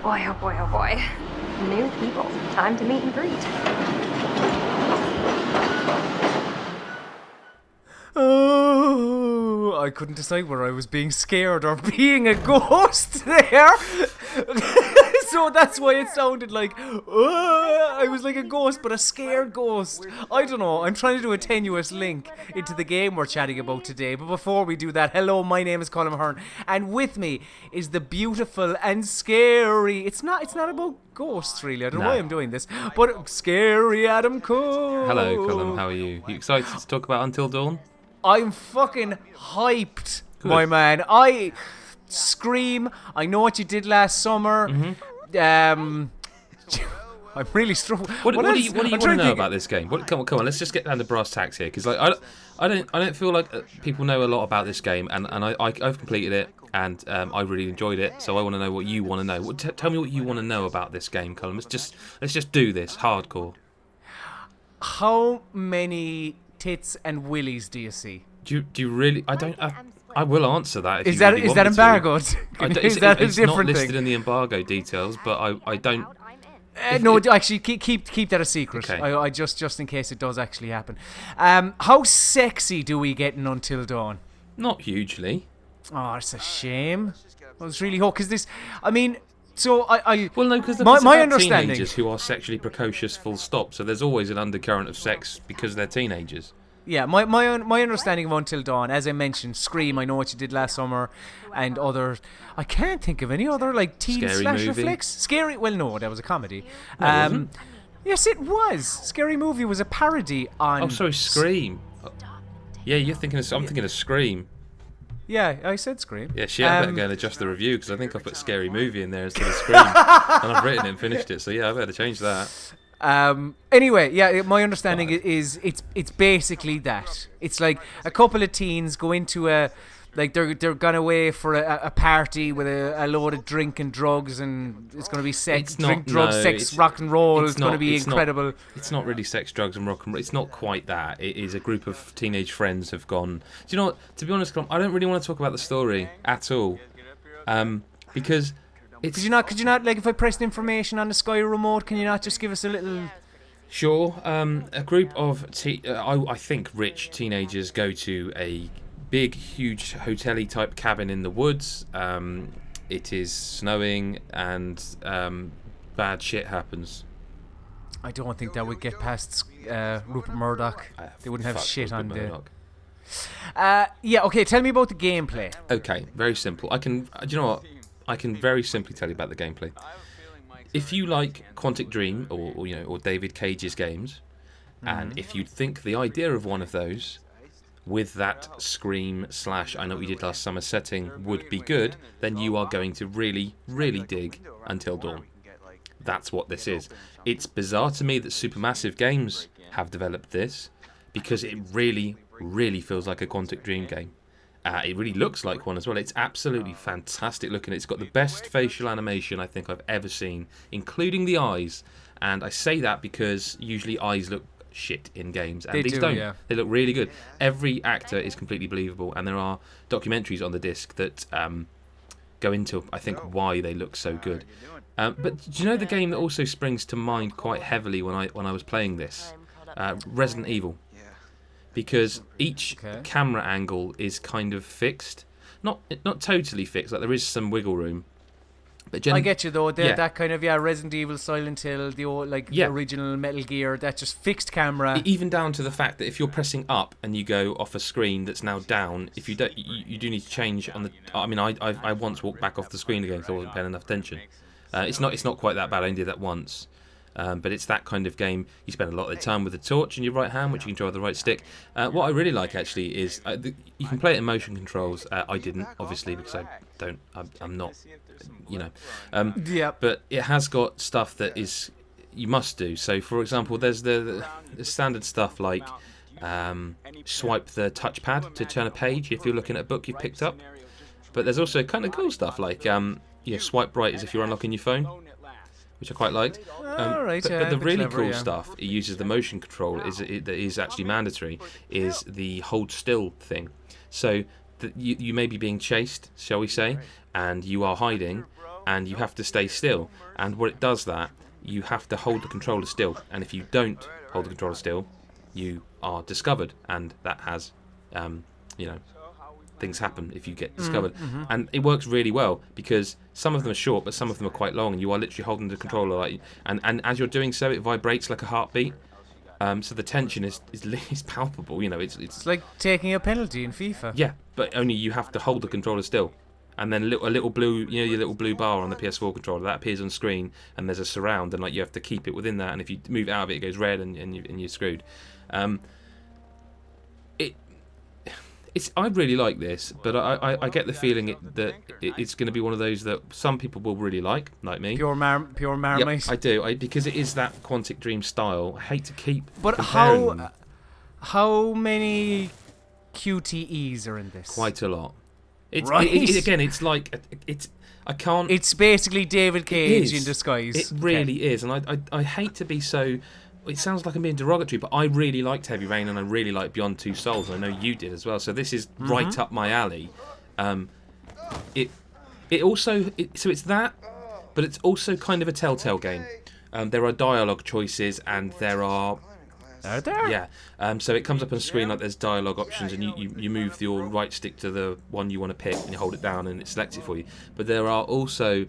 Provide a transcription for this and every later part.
Boy, oh boy, oh boy. New people. Time to meet and greet. Oh, I couldn't decide whether I was being scared or being a ghost there. So that's why it sounded like I was like a ghost, but a scared ghost. I don't know. I'm trying to do a tenuous link into the game we're chatting about today. But before we do that, hello, my name is Colm Hearn, and with me is the beautiful and scary. It's not about ghosts really. I don't know why I'm doing this, but scary Adam Cole. Hello, Colm. How are you? You excited to talk about Until Dawn? I'm fucking hyped, Good. my man. Scream. I know what you did last summer. I'm really struggling. What do you want to know about this game? Come on. Let's just get down to brass tacks here, because I don't feel like people know a lot about this game, and I've completed it, and I really enjoyed it. So I want to know what you want to know. Tell me what you want to know about this game, Colm. Let's just do this hardcore. How many tits and willies do you see? Do you really? I don't. I will answer that. Is that embargoed? Is that a it's different not listed thing? in the embargo details, but I don't. No, actually, keep that a secret. Okay. I just in case it does actually happen. How sexy do we get in Until Dawn? Not hugely. Oh, it's a shame. I was really hoping because this. I mean, so I Well, no, because my understanding teenagers who are sexually precocious, full stop. So there's always an undercurrent of sex because they're teenagers. Yeah, my understanding of Until Dawn, as I mentioned, Scream, I Know What You Did Last Summer, and other. I can't think of any other like teen Scary slasher Movie. flicks. Scary. Well, no, that was a comedy. No, it wasn't. Yes, it was. Scary Movie was a parody on. Oh, sorry, Scream. Yeah, I'm thinking of Scream. Yeah, I said Scream. Yeah, shit, I better go and adjust the review, because I think I put Scary Movie in there instead of Scream. And I've written it and finished it, so yeah, I better change that. Anyway, yeah, my understanding is it's basically that. It's like a couple of teens go into they're gone away for a party with a load of drink and drugs, and it's going to be sex, sex, rock and roll. It's going to be incredible. It's not really sex, drugs, and rock and roll. It's not quite that. It is a group of teenage friends have gone. Do you know what? To be honest, I don't really want to talk about the story at all, because. Could you not, like, if I pressed information on the Sky remote, can you not just give us a little... Sure. A group of, I think, rich teenagers go to a big, huge hotel-y type cabin in the woods. It is snowing, and bad shit happens. I don't think that would get past Rupert Murdoch. They wouldn't have shit on the... Yeah, okay, tell me about the gameplay. Okay, very simple. Do you know what? I can very simply tell you about the gameplay. If you like Quantic Dream or David Cage's games, and if you think the idea of one of those with that Scream / I Know What You Did Last Summer setting would be good, then you are going to really, really dig Until Dawn. That's what this is. It's bizarre to me that Supermassive Games have developed this, because it really, really feels like a Quantic Dream game. It really looks like one as well. It's absolutely fantastic looking. It's got the best facial animation I think I've ever seen, including the eyes. And I say that because usually eyes look shit in games, and these don't. Yeah. They look really good. Every actor is completely believable, and there are documentaries on the disc that go into, I think, why they look so good. But do you know the game that also springs to mind quite heavily when I was playing this? Resident Evil. Because each camera angle is kind of fixed, not totally fixed. Like there is some wiggle room. But I get you though. That kind of Resident Evil, Silent Hill, the old the original Metal Gear. That just fixed camera. Even down to the fact that if you're pressing up and you go off a screen that's now down, if you don't, you do need to change on the. I mean, I once walked back off the screen again because I wasn't paying enough attention. It's not quite that bad. I only did that once. But it's that kind of game. You spend a lot of the time with the torch in your right hand, which you control with the right stick. What I really like actually is you can play it in motion controls. I didn't, obviously, because I'm not, But it has got stuff that is you must do. So, for example, there's the standard stuff like swipe the touchpad to turn a page if you're looking at a book you've picked up. But there's also kind of cool stuff like swipe right as if you're unlocking your phone, which I quite liked. But the really cool stuff it uses the motion control that is actually mandatory is the hold still thing. So you may be being chased, shall we say, and you are hiding, and you have to stay still. And what it does that, you have to hold the controller still. And if you don't hold the controller still, you are discovered, and that has, things happen if you get discovered. And it works really well because some of them are short, but some of them are quite long, and you are literally holding the controller like, and as you're doing so, it vibrates like a heartbeat. So the tension is palpable. It's like taking a penalty in FIFA. Yeah, but only you have to hold the controller still. And then a little blue, your little blue bar on the PS4 controller that appears on screen, and there's a surround, and like you have to keep it within that. And if you move out of it, it goes red, and you're screwed. I really like this, but I get the feeling that it's going to be one of those that some people will really like me. Pure marmite. Yep, I do, because it is that Quantic Dream style. I hate to keep. But comparing them. how many QTEs are in this? Quite a lot. It's right. It's like I can't. It's basically David Cage in disguise. It really is, and I hate to be so. It sounds like I'm being derogatory, but I really liked Heavy Rain, and I really liked Beyond Two Souls, and I know you did as well. So this is right up my alley. It also so it's that, but it's also kind of a Telltale game. There are dialogue choices, and there are. Are there? Yeah. So it comes up on screen like there's dialogue options, and you move your right stick to the one you want to pick, and you hold it down, and it selects it for you. But there are also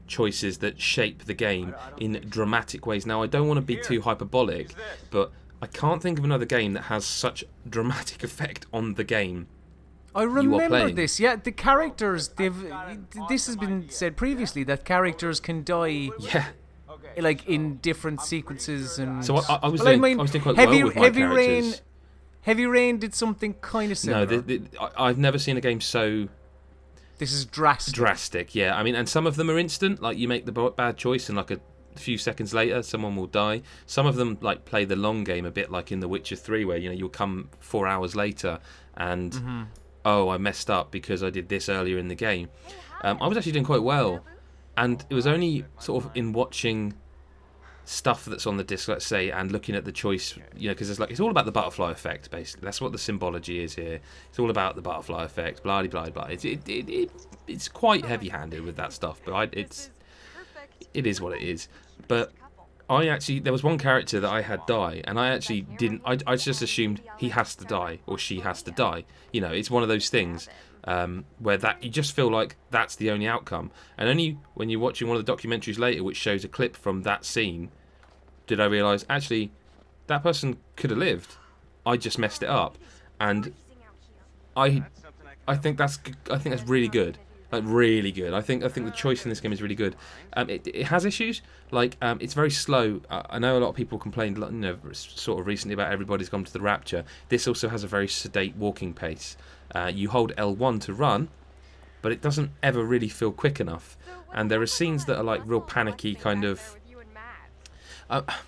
choices that shape the game in dramatic ways. Now, I don't want to be too hyperbolic, but I can't think of another game that has such dramatic effect on the game. I remember this. Yeah, the characters. This has been said previously that characters can die. Yeah. Like in different sequences and. So I was doing quite well with my characters. Heavy Rain did something kind of similar. No, I've never seen a game so. This is drastic. Drastic, yeah. I mean, and some of them are instant. Like you make the bad choice, and like a few seconds later, someone will die. Some of them like play the long game a bit, like in The Witcher 3, where you'll come 4 hours later, and I messed up because I did this earlier in the game. I was actually doing quite well, and it was only sort of in watching stuff that's on the disc, let's say, and looking at the choice, because it's all about the butterfly effect, basically. That's what the symbology is here. It's all about the butterfly effect, blah blah blah. It's quite heavy-handed with that stuff, but it is what it is. But there was one character that I had die, and I actually didn't. I just assumed he has to die or she has to die. It's one of those things where that you just feel like that's the only outcome, and only when you're watching one of the documentaries later, which shows a clip from that scene, did I realise actually that person could have lived. I just messed it up, and I think that's really good. Like really good. I think the choice in this game is really good. It has issues. Like it's very slow. I know a lot of people complained, sort of recently about Everybody's Gone to the Rapture. This also has a very sedate walking pace. You hold L1 to run, but it doesn't ever really feel quick enough. And there are scenes that are like real panicky kind of.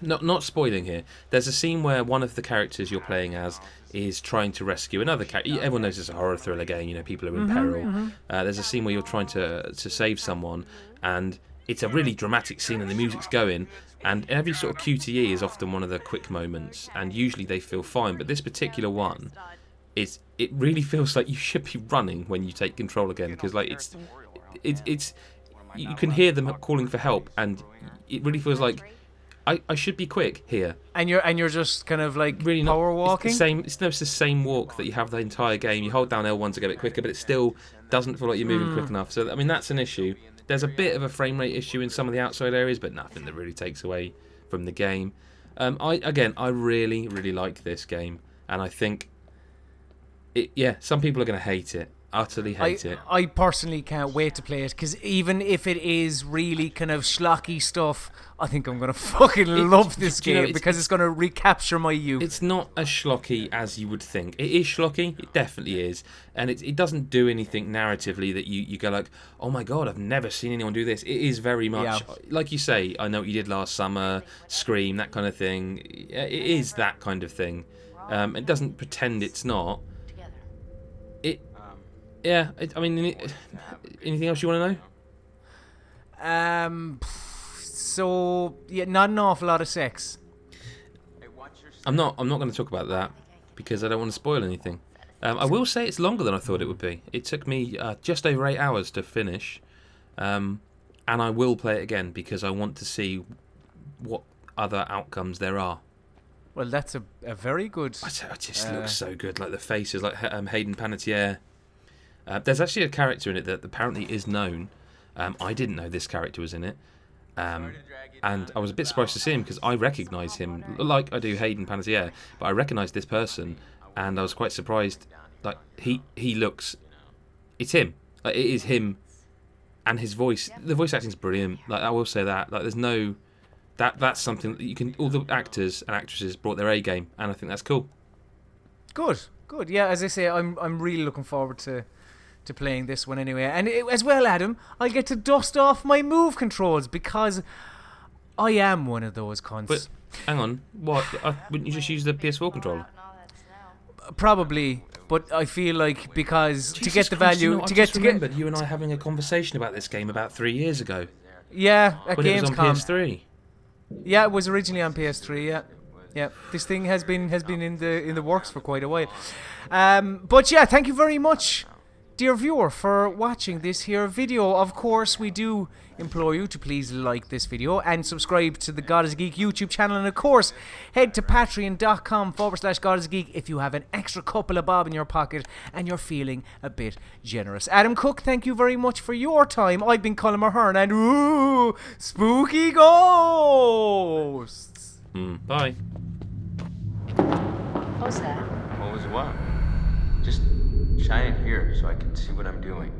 Not spoiling here. There's a scene where one of the characters you're playing as is trying to rescue another character. Everyone knows it's a horror thriller game. People are in peril. There's a scene where you're trying to save someone, and it's a really dramatic scene, and the music's going. And every sort of QTE is often one of the quick moments, and usually they feel fine. But this particular one, it really feels like you should be running when you take control again, because like it's you can hear them calling for help, and it really feels like. I should be quick here, and you're just kind of like really power walking. It's the same walk that you have the entire game. You hold down L1 to get a bit quicker, but it still doesn't feel like you're moving quick enough. So I mean that's an issue. There's a bit of a frame rate issue in some of the outside areas, but nothing that really takes away from the game. I really like this game, and I think some people are going to hate it. Utterly hate it. I personally can't wait to play it, because even if it is really kind of schlocky stuff, I think I'm going to fucking love this game, because it's going to recapture my youth. It's not as schlocky as you would think. It is schlocky, it definitely is, and it doesn't do anything narratively that you go like, oh my god, I've never seen anyone do this. It is very much, like you say, I Know What You Did Last Summer, Scream, that kind of thing. It is that kind of thing. It doesn't pretend it's not. Anything else you want to know? So not an awful lot of sex. I'm not going to talk about that because I don't want to spoil anything. I will say it's longer than I thought it would be. It took me just over 8 hours to finish, and I will play it again because I want to see what other outcomes there are. Well, that's a very good... It just looks so good. Like the faces, like Hayden Panettiere. There's actually a character in it that apparently is known. I didn't know this character was in it. And I was a bit surprised to see him because I recognise him, like I do Hayden Panettiere, but I recognise this person, and I was quite surprised. Like he looks... It's him. Like, it is him, and his voice... The voice acting's brilliant. Like, I will say that. Like, there's no... That's something that you can... All the actors and actresses brought their A game, and I think that's cool. Good. Yeah, as I say, I'm really looking forward to playing this one anyway. And as well, Adam, I get to dust off my move controls because I am one of those cunts. But hang on, what? Wouldn't you just use the PS4 controller? Probably, but I feel like because Jesus to get the Christ, value, you know, to I get just remembered you and I having a conversation about this game about 3 years ago. Yeah, at when it was on Gamescom. PS3. Yeah, it was originally on PS3. Yeah. This thing has been in the works for quite a while. But yeah, thank you very much, dear viewer, for watching this here video. Of course, we do implore you to please like this video and subscribe to the God is a Geek YouTube channel. And of course, head to patreon.com/God is a Geek if you have an extra couple of bob in your pocket and you're feeling a bit generous. Adam Cook, thank you very much for your time. I've been Colm Ahern, and ooh, spooky ghosts. Bye. What was that? What was what? Just shine it here so I can see what I'm doing.